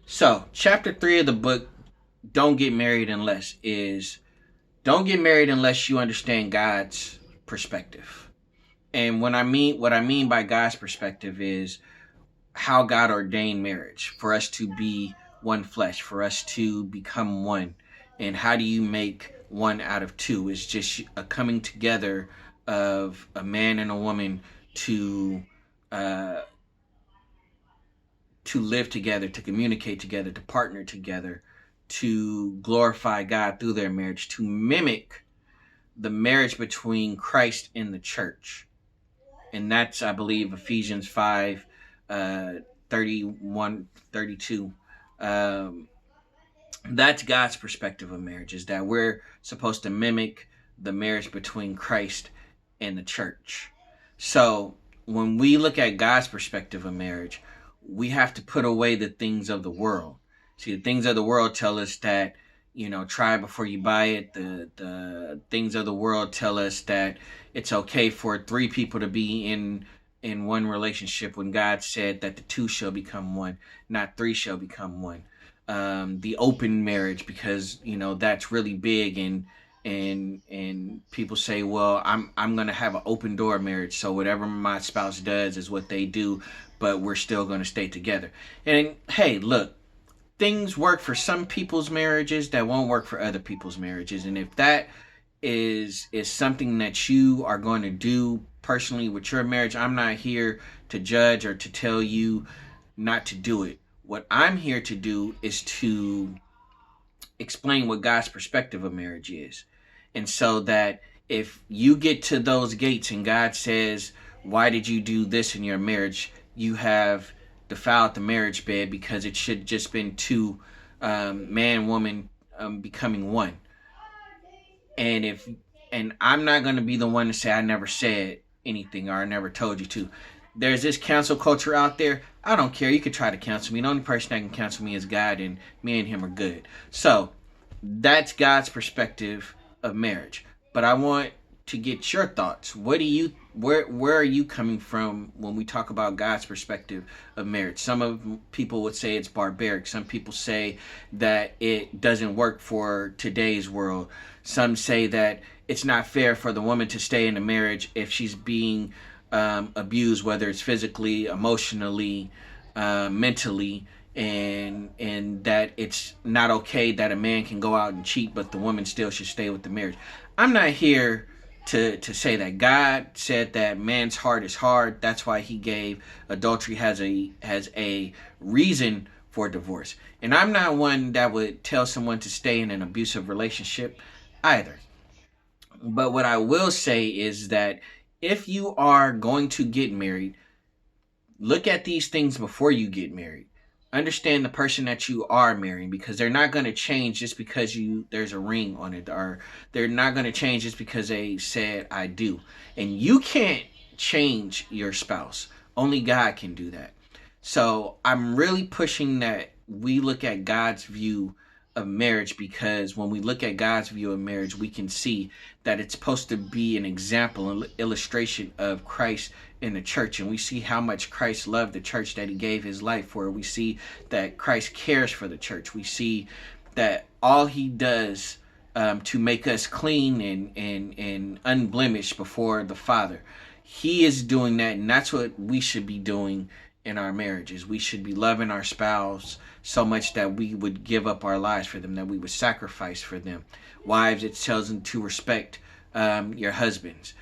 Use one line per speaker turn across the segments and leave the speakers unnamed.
So, chapter 3 of the book, Don't Get Married Unless, is don't get married unless you understand God's perspective. And what I mean by God's perspective is how God ordained marriage for us to be one flesh, for us to become one. And how do you make one out of two? It's just a coming together of a man and a woman to uh, to live together, to communicate together, to partner together, to glorify God through their marriage, to mimic the marriage between Christ and the church. And that's, I believe, Ephesians 5, uh, 31, 32. Um, that's God's perspective of marriage, is that we're supposed to mimic the marriage between Christ and the church. So when we look at God's perspective of marriage, we have to put away the things of the world. See, the things of the world tell us that, try before you buy it. The things of the world tell us that it's okay for three people to be in one relationship, when God said that the two shall become one, not three shall become one. The open marriage, because that's really big, and people say, well, I'm gonna have an open door marriage, so whatever my spouse does is what they do, but we're still gonna stay together. And hey, look, things work for some people's marriages that won't work for other people's marriages, and if that is something that you are going to do personally with your marriage, I'm not here to judge or to tell you not to do it. What I'm here to do is to explain what God's perspective of marriage is. And so that if you get to those gates and God says, why did you do this in your marriage? You have defiled the marriage bed, because it should just been two, man, woman, becoming one. And if and I'm not going to be the one to say I never said anything or I never told you to. There's this cancel culture out there. I don't care. You could try to cancel me. The only person that can cancel me is God, and me and him are good. So that's God's perspective of marriage. But I want to get your thoughts. What do you where are you coming from when we talk about God's perspective of marriage? Some of people would say it's barbaric. Some people say that it doesn't work for today's world. Some say that it's not fair for the woman to stay in a marriage if she's being abused, whether it's physically, emotionally, mentally, and that it's not okay that a man can go out and cheat, but the woman still should stay with the marriage. I'm not here to say that. God said that man's heart is hard. That's why he gave adultery has a reason for divorce. And I'm not one that would tell someone to stay in an abusive relationship either. But what I will say is that if you are going to get married, look at these things before you get married. Understand the person that you are marrying, because they're not going to change just because there's a ring on it, or they're not going to change just because they said I do. And you can't change your spouse. Only God can do that. So I'm really pushing that we look at God's view of marriage, because when we look at God's view of marriage, we can see that it's supposed to be an example, an illustration of Christ in the church. And we see how much Christ loved the church, that he gave his life for. We see that Christ cares for the church. We see that all he does to make us clean and unblemished before the Father. He is doing that, and that's what we should be doing in our marriages. We should be loving our spouse so much that we would give up our lives for them, that we would sacrifice for them. Wives, it tells them to respect your husbands.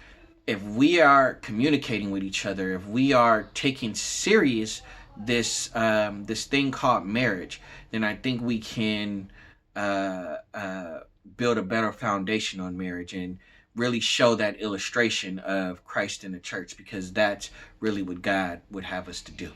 If we are communicating with each other, if we are taking serious this thing called marriage, then I think we can build a better foundation on marriage and really show that illustration of Christ in the church, because that's really what God would have us to do.